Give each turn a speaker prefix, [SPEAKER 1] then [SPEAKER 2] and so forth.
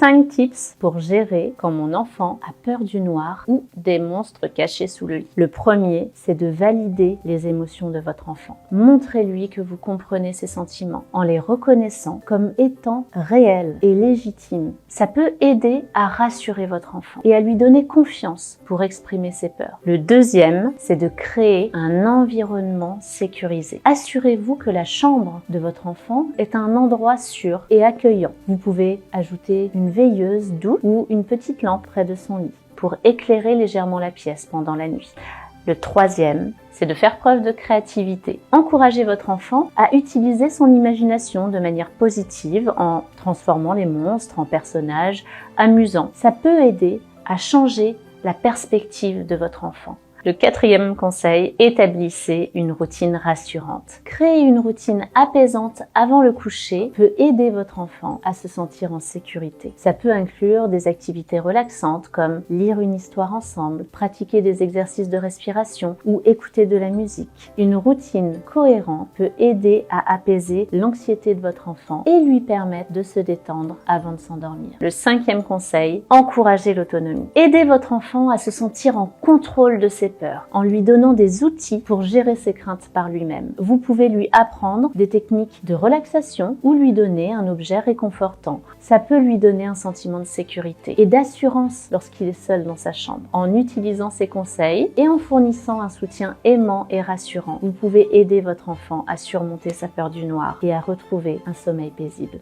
[SPEAKER 1] 5 tips pour gérer quand mon enfant a peur du noir ou des monstres cachés sous le lit. Le premier, c'est de valider les émotions de votre enfant. Montrez-lui que vous comprenez ses sentiments en les reconnaissant comme étant réels et légitimes. Ça peut aider à rassurer votre enfant et à lui donner confiance pour exprimer ses peurs. Le deuxième, c'est de créer un environnement sécurisé. Assurez-vous que la chambre de votre enfant est un endroit sûr et accueillant. Vous pouvez ajouter une veilleuse douce ou une petite lampe près de son lit pour éclairer légèrement la pièce pendant la nuit. Le troisième, c'est de faire preuve de créativité. Encouragez votre enfant à utiliser son imagination de manière positive en transformant les monstres en personnages amusants. Ça peut aider à changer la perspective de votre enfant. Le quatrième conseil, établissez une routine rassurante. Créer une routine apaisante avant le coucher peut aider votre enfant à se sentir en sécurité. Ça peut inclure des activités relaxantes comme lire une histoire ensemble, pratiquer des exercices de respiration ou écouter de la musique. Une routine cohérente peut aider à apaiser l'anxiété de votre enfant et lui permettre de se détendre avant de s'endormir. Le cinquième conseil, encouragez l'autonomie. Aidez votre enfant à se sentir en contrôle de ses peurs, en lui donnant des outils pour gérer ses craintes par lui-même. Vous pouvez lui apprendre des techniques de relaxation ou lui donner un objet réconfortant. Ça peut lui donner un sentiment de sécurité et d'assurance lorsqu'il est seul dans sa chambre. En utilisant ces conseils et en fournissant un soutien aimant et rassurant, vous pouvez aider votre enfant à surmonter sa peur du noir et à retrouver un sommeil paisible.